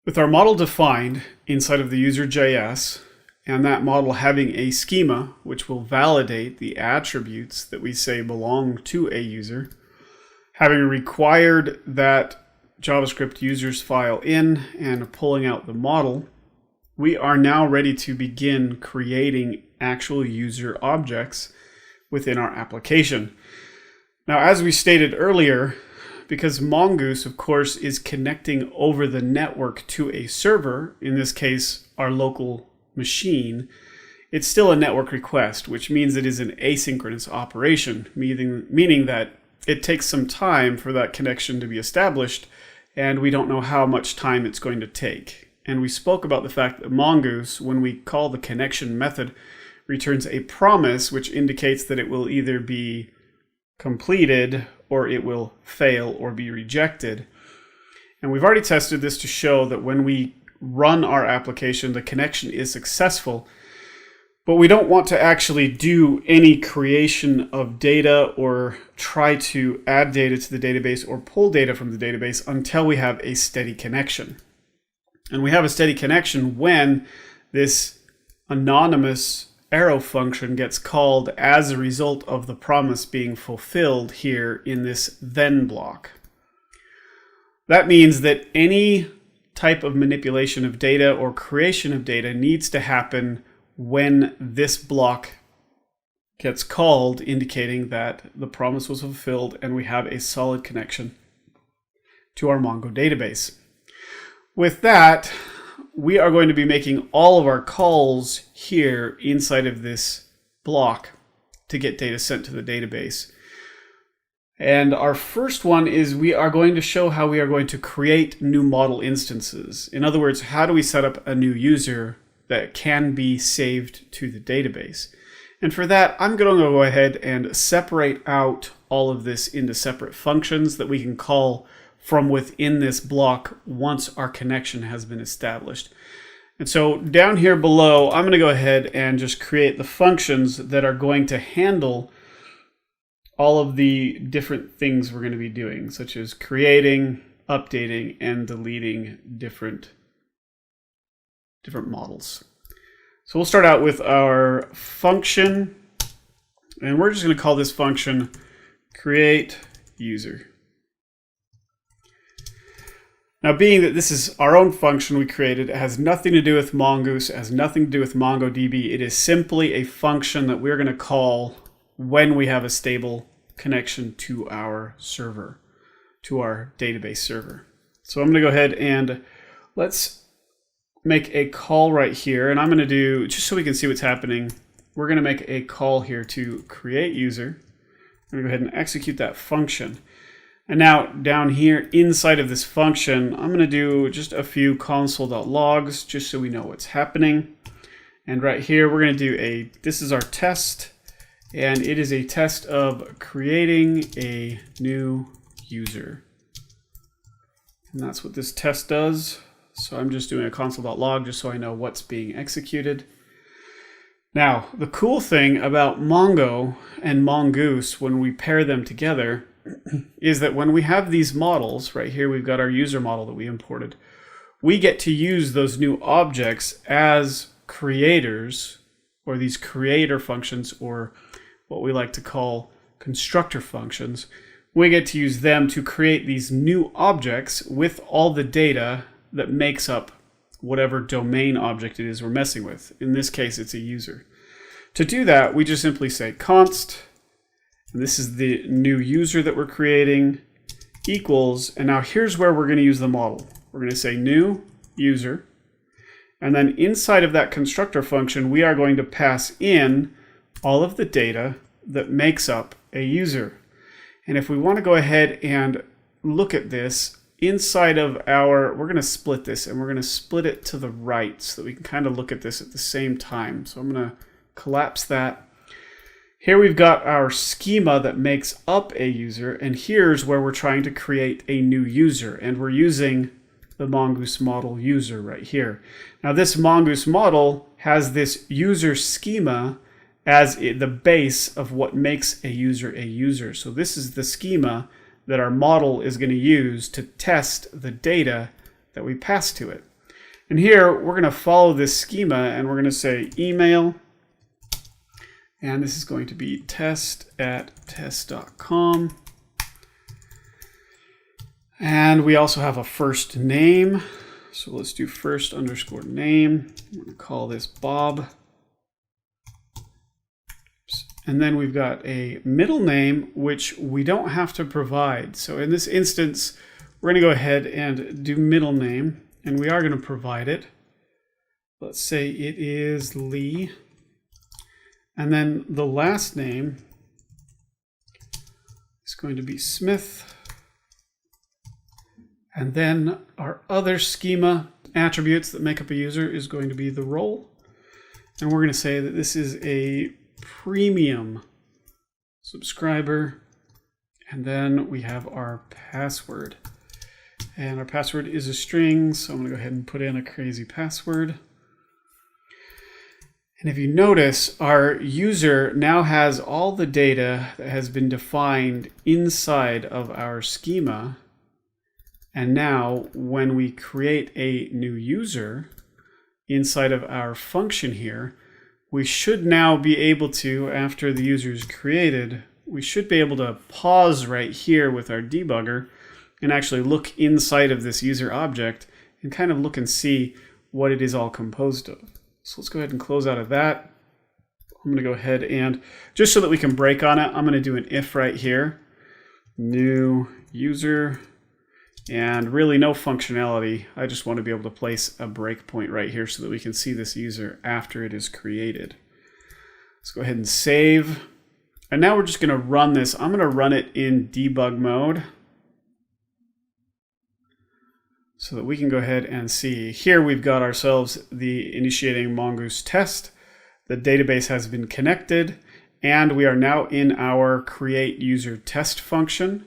With our model defined inside of the user.js, and that model having a schema which will validate the attributes that we say belong to a user, having required that JavaScript users file in and pulling out the model, we are now ready to begin creating actual user objects within our application. Now, as we stated earlier, because Mongoose, of course, is connecting over the network to a server, in this case, our local machine, it's still a network request, which means it is an asynchronous operation, meaning that it takes some time for that connection to be established, and we don't know how much time it's going to take. And we spoke about the fact that Mongoose, when we call the connection method, returns a promise which indicates that it will either be completed or it will fail or be rejected. And we've already tested this to show that when we run our application, the connection is successful, but we don't want to actually do any creation of data or try to add data to the database or pull data from the database until we have a steady connection. And we have a steady connection when this anonymous arrow function gets called as a result of the promise being fulfilled here in this then block. That means that any type of manipulation of data or creation of data needs to happen when this block gets called, indicating that the promise was fulfilled and we have a solid connection to our Mongo database. With that, we are going to be making all of our calls here inside of this block to get data sent to the database. And our first one is we are going to show how we are going to create new model instances. In other words, how do we set up a new user that can be saved to the database? And for that, I'm going to go ahead and separate out all of this into separate functions that we can call from within this block once our connection has been established. And so down here below, I'm going to go ahead and just create the functions that are going to handle all of the different things we're going to be doing, such as creating, updating, and deleting different models. So we'll start out with our function, and we're just going to call this function create user. Now, being that this is our own function we created, it has nothing to do with Mongoose, it has nothing to do with MongoDB. It is simply a function that we're going to call when we have a stable connection to our server, to our database server. So I'm going to go ahead and let's make a call right here. And I'm going to do, just so we can see what's happening, we're going to make a call here to create user. I'm going to go ahead and execute that function. And now down here inside of this function, I'm going to do just a few console.logs just so we know what's happening. And right here, we're going to do this is our test, and it is a test of creating a new user. And that's what this test does. So I'm just doing a console.log just so I know what's being executed. Now, the cool thing about Mongo and Mongoose when we pair them together is that when we have these models, right here we've got our user model that we imported, we get to use those new objects as creators, or these creator functions, or what we like to call constructor functions. We get to use them to create these new objects with all the data that makes up whatever domain object it is we're messing with. In this case, it's a user. To do that, we just simply say const, and this is the new user that we're creating, equals, and now here's where we're going to use the model. We're going to say new user, and then inside of that constructor function, we are going to pass in all of the data that makes up a user. And if we want to go ahead and look at this, inside of we're going to split this, and we're going to split it to the right so that we can kind of look at this at the same time. So I'm going to collapse that. Here we've got our schema that makes up a user, and here's where we're trying to create a new user, and we're using the Mongoose model user right here. Now this Mongoose model has this user schema as the base of what makes a user a user. So this is the schema that our model is going to use to test the data that we pass to it. And here we're going to follow this schema and we're going to say email. And this is going to be test@test.com. And we also have a first name. So let's do first underscore name. We're going to call this Bob. And then we've got a middle name, which we don't have to provide. So in this instance, we're going to go ahead and do middle name. And we are going to provide it. Let's say it is Lee. And then the last name is going to be Smith. And then our other schema attributes that make up a user is going to be the role. And we're going to say that this is a premium subscriber. And then we have our password. And our password is a string, so I'm going to go ahead and put in a crazy password. And if you notice, our user now has all the data that has been defined inside of our schema. And now when we create a new user inside of our function here, we should now be able to, after the user is created, we should be able to pause right here with our debugger and actually look inside of this user object and kind of look and see what it is all composed of. So let's go ahead and close out of that. I'm going to go ahead and, just so that we can break on it, I'm going to do an if right here. New user. And really no functionality. I just want to be able to place a breakpoint right here so that we can see this user after it is created. Let's go ahead and save. And now we're just going to run this. I'm going to run it in debug mode so that we can go ahead and see. Here we've got ourselves the initiating Mongoose test. The database has been connected, and we are now in our create user test function.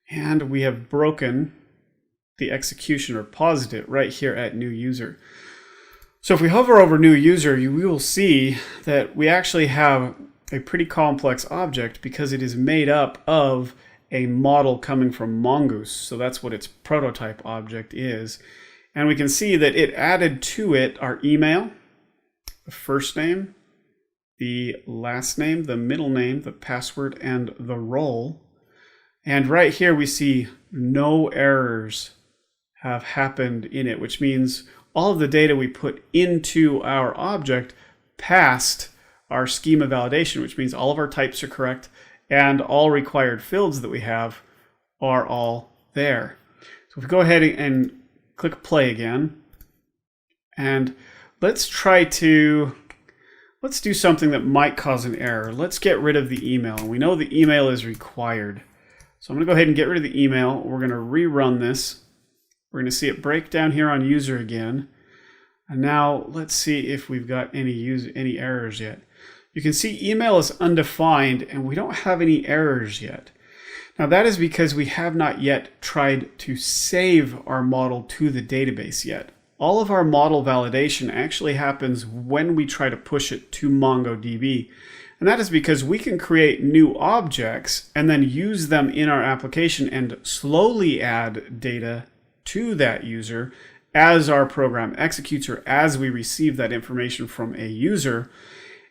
And we have broken the execution or paused it right here at new user. So if we hover over new user, we will see that we actually have a pretty complex object because it is made up of a model coming from Mongoose. So that's what its prototype object is. And we can see that it added to it our email, the first name, the last name, the middle name, the password, and the role. And right here we see no errors have happened in it, which means all of the data we put into our object passed our schema validation, which means all of our types are correct and all required fields that we have are all there. So if we go ahead and click play again, and let's do something that might cause an error. Let's get rid of the email. We know the email is required. So I'm going to go ahead and get rid of the email. We're going to rerun this. We're going to see it break down here on user again. And now let's see if we've got any errors yet. You can see email is undefined and we don't have any errors yet. Now that is because we have not yet tried to save our model to the database yet. All of our model validation actually happens when we try to push it to MongoDB. And that is because we can create new objects and then use them in our application and slowly add data to that user as our program executes or as we receive that information from a user.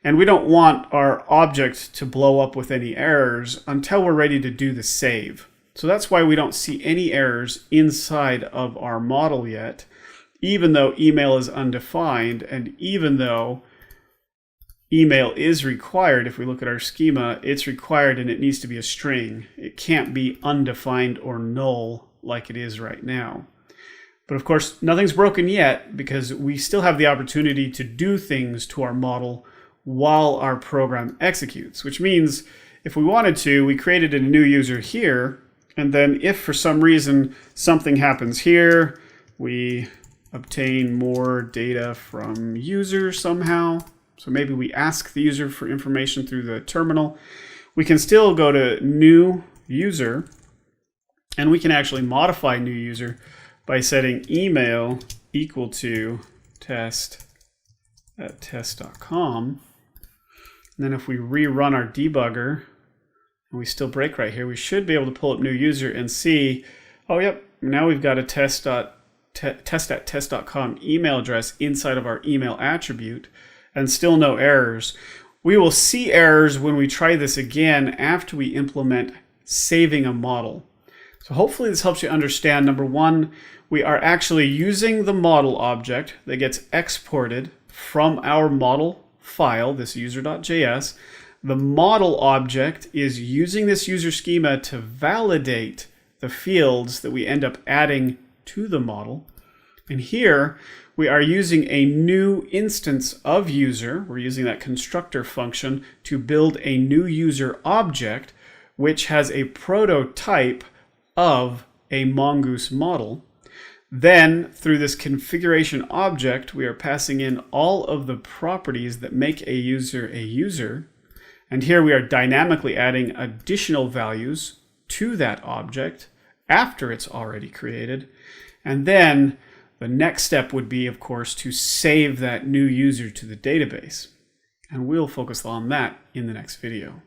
And we don't want our object to blow up with any errors until we're ready to do the save. So that's why we don't see any errors inside of our model yet, even though email is undefined and even though email is required. If we look at our schema, it's required and it needs to be a string. It can't be undefined or null like it is right now. But of course, nothing's broken yet because we still have the opportunity to do things to our model while our program executes, which means if we wanted to, we created a new user here, and then if for some reason something happens here, we obtain more data from user somehow. So maybe we ask the user for information through the terminal. We can still go to new user, and we can actually modify new user by setting email equal to test@test.com. And then if we rerun our debugger and we still break right here, we should be able to pull up new user and see, oh, yep, now we've got a test.test test@test.com email address inside of our email attribute, and still no errors. We will see errors when we try this again after we implement saving a model. So hopefully this helps you understand, number one, we are actually using the model object that gets exported from our model file, this user.js. The model object is using this user schema to validate the fields that we end up adding to the model. And here we are using a new instance of user. We're using that constructor function to build a new user object, which has a prototype of a Mongoose model. Then through this configuration object, we are passing in all of the properties that make a user. And here we are dynamically adding additional values to that object after it's already created. And then the next step would be, of course, to save that new user to the database. And we'll focus on that in the next video.